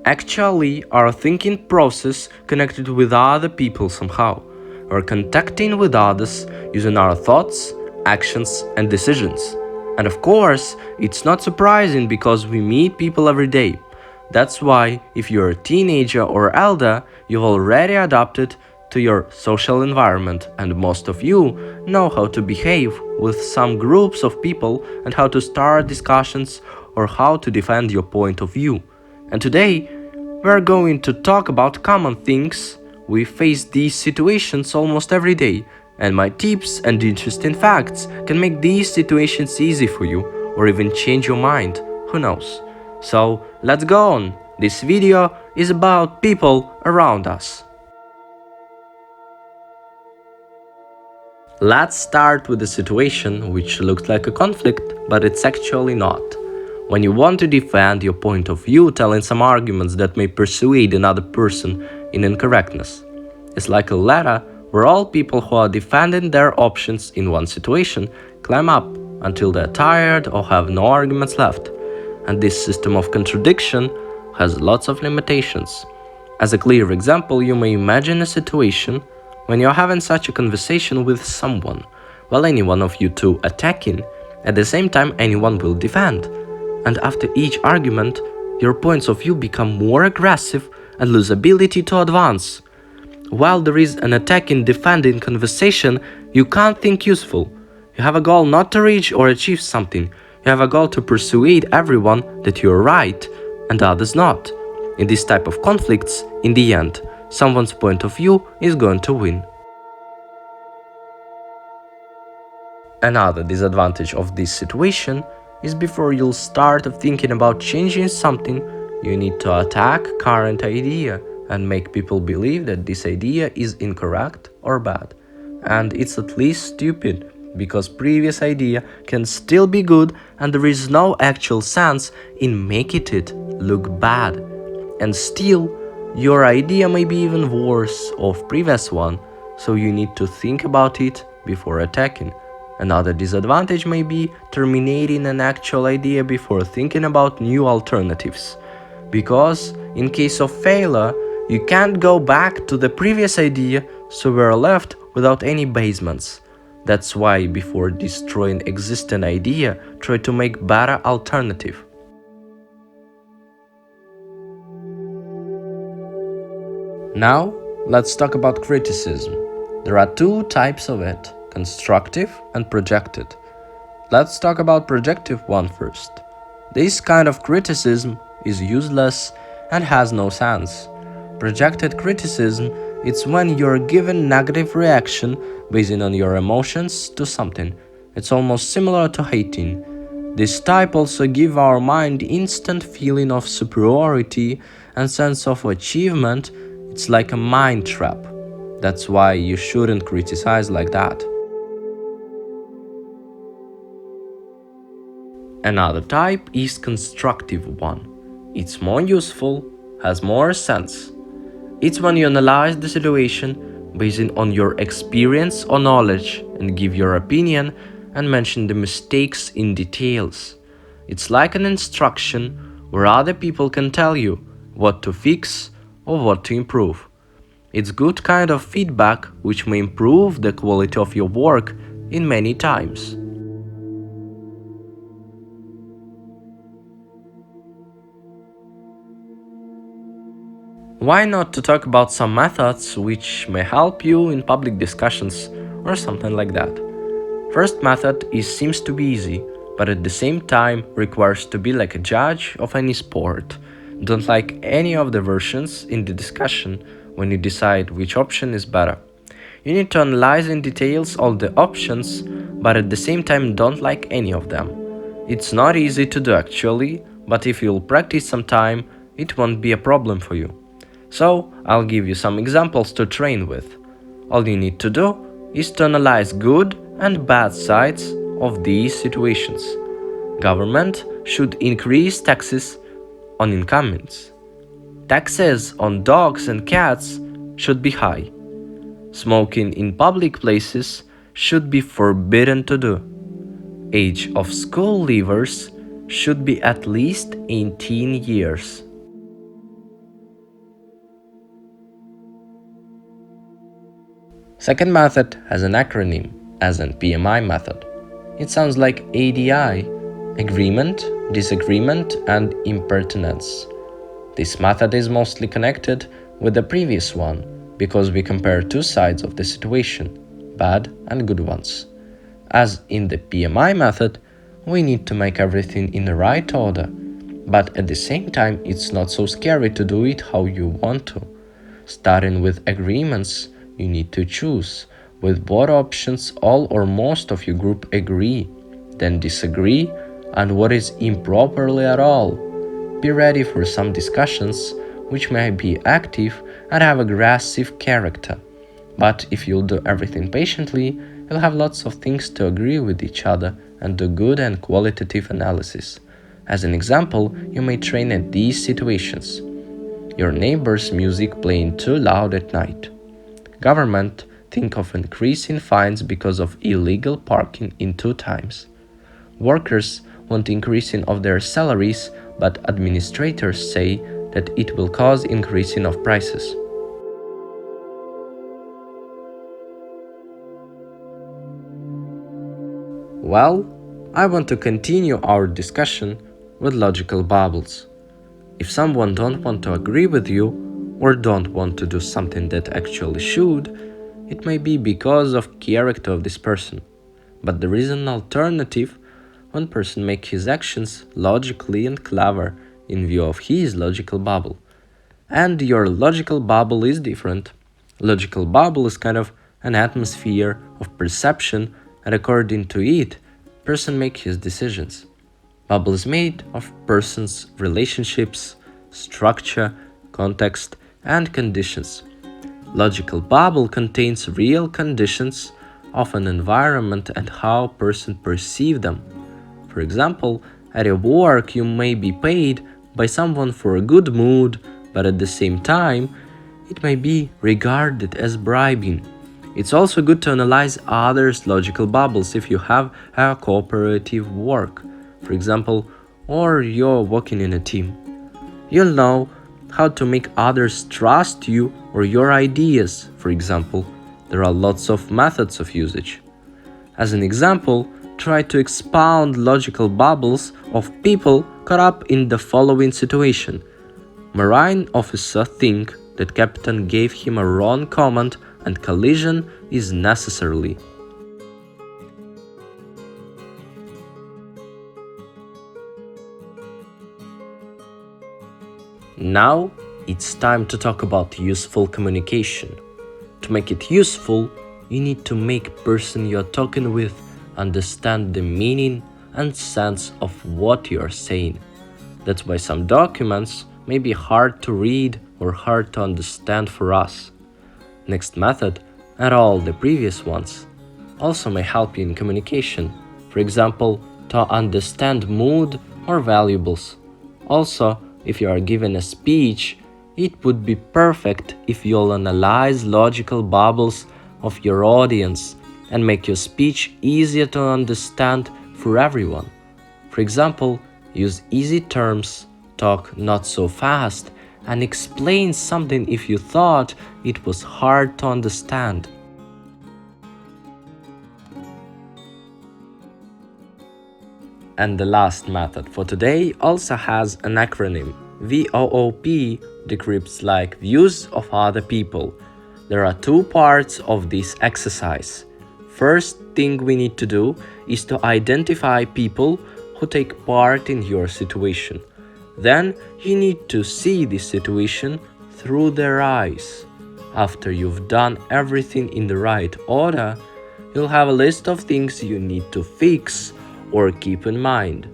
actually our thinking process connected with other people somehow. We're contacting with others using our thoughts, actions, and decisions. And of course, it's not surprising because we meet people every day. That's why, if you're a teenager or elder, you've already adapted to your social environment, and most of you know how to behave with some groups of people and how to start discussions or how to defend your point of view. And today, we're going to talk about common things. We face these situations almost every day, and my tips and interesting facts can make these situations easy for you or even change your mind, who knows. So let's go on. This video is about people around us. Let's start with a situation which looks like a conflict, but it's actually not. When you want to defend your point of view, telling some arguments that may persuade another person in incorrectness. It's like a ladder where all people who are defending their options in one situation climb up until they're tired or have no arguments left. And this system of contradiction has lots of limitations. As a clear example, you may imagine a situation when you're having such a conversation with someone, while any one of you two attacking, at the same time anyone will defend. And after each argument, your points of view become more aggressive and lose ability to advance. While there is an attacking-defending conversation, you can't think useful. You have a goal not to reach or achieve something. You have a goal to persuade everyone that you're right and others not. In this type of conflicts, in the end, someone's point of view is going to win. Another disadvantage of this situation is before you'll start thinking about changing something, you need to attack current idea and make people believe that this idea is incorrect or bad. And it's at least stupid, because previous idea can still be good and there is no actual sense in making it look bad. And still, your idea may be even worse of previous one, so you need to think about it before attacking. Another disadvantage may be terminating an actual idea before thinking about new alternatives. Because in case of failure, you can't go back to the previous idea, so we're left without any basements. That's why before destroying existing idea, try to make better alternative. Now, let's talk about criticism. There are two types of it, constructive and projected. Let's talk about projective one first. This kind of criticism is useless and has no sense. Projected criticism is when you're given negative reaction based on your emotions to something. It's almost similar to hating. This type also gives our mind instant feeling of superiority and sense of achievement. It's like a mind trap. That's why you shouldn't criticize like that. Another type is constructive one. It's more useful, has more sense. It's when you analyze the situation based on your experience or knowledge and give your opinion and mention the mistakes in details. It's like an instruction where other people can tell you what to fix or what to improve. It's good kind of feedback which may improve the quality of your work in many times. Why not to talk about some methods which may help you in public discussions or something like that? First method seems to be easy, but at the same time requires to be like a judge of any sport. Don't like any of the versions in the discussion when you decide which option is better. You need to analyze in details all the options, but at the same time don't like any of them. It's not easy to do actually, but if you'll practice some time, it won't be a problem for you. So, I'll give you some examples to train with. All you need to do is to analyze good and bad sides of these situations. Government should increase taxes on incomes. Taxes on dogs and cats should be high. Smoking in public places should be forbidden to do. Age of school leavers should be at least 18 years. Second method has an acronym, as in PMI method. It sounds like ADI, agreement, disagreement, and impertinence. This method is mostly connected with the previous one because we compare two sides of the situation, bad and good ones. As in the PMI method, we need to make everything in the right order, but at the same time it's not so scary to do it how you want to. Starting with agreements, you need to choose with what options all or most of your group agree, then disagree, and what is improperly at all. Be ready for some discussions which may be active and have aggressive character. But if you'll do everything patiently, you'll have lots of things to agree with each other and do good and qualitative analysis. As an example, you may train at these situations. Your neighbor's music playing too loud at night. Government think of increasing fines because of illegal parking in 2 times. Workers want increasing of their salaries, but administrators say that it will cause increasing of prices. Well, I want to continue our discussion with logical bubbles. If someone don't want to agree with you or don't want to do something that actually should, it may be because of character of this person. But there is an alternative. One person make his actions logically and clever in view of his logical bubble. And your logical bubble is different. Logical bubble is kind of an atmosphere of perception, and according to it, person make his decisions. Bubble is made of person's relationships, structure, context, and conditions. Logical bubble contains real conditions of an environment and how person perceive them. For example, at your work you may be paid by someone for a good mood, but at the same time, it may be regarded as bribing. It's also good to analyze others' logical bubbles if you have a cooperative work, for example, or you're working in a team. You'll know how to make others trust you or your ideas, for example. There are lots of methods of usage. As an example, try to expound logical bubbles of people caught up in the following situation. Marine officer think that captain gave him a wrong command and collision is necessarily. Now it's time to talk about useful communication. To make it useful, you need to make person you're talking with understand the meaning and sense of what you're saying. That's why some documents may be hard to read or hard to understand for us. Next method, and all the previous ones, also may help you in communication, for example, to understand mood or valuables. Also, if you are given a speech, it would be perfect if you'll analyze logical bubbles of your audience and make your speech easier to understand for everyone. For example, use easy terms, talk not so fast, and explain something if you thought it was hard to understand. And the last method for today also has an acronym. VOOP decrypts like views of other people. There are 2 parts of this exercise. First thing we need to do is to identify people who take part in your situation. Then you need to see the situation through their eyes. After you've done everything in the right order, you'll have a list of things you need to fix or keep in mind.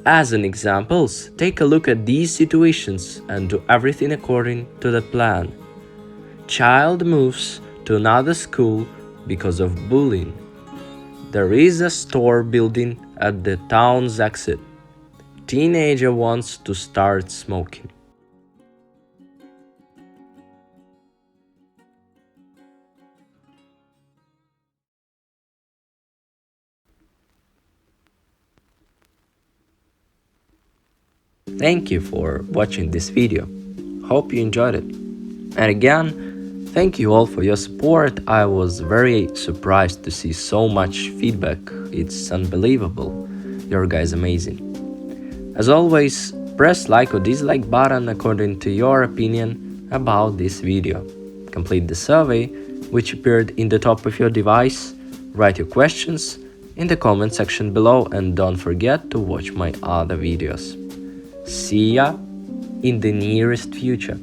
As an examples, take a look at these situations and do everything according to the plan. Child moves to another school because of bullying. There is a store building at the town's exit. Teenager wants to start smoking. Thank you for watching this video. Hope you enjoyed it. And again, Thank you all for your support. I was very surprised to see so much feedback. It's unbelievable. Your guys amazing. As always, press like or dislike button according to your opinion about this video. Complete the survey, which appeared in the top of your device. Write your questions in the comment section below and don't forget to watch my other videos. See ya in the nearest future.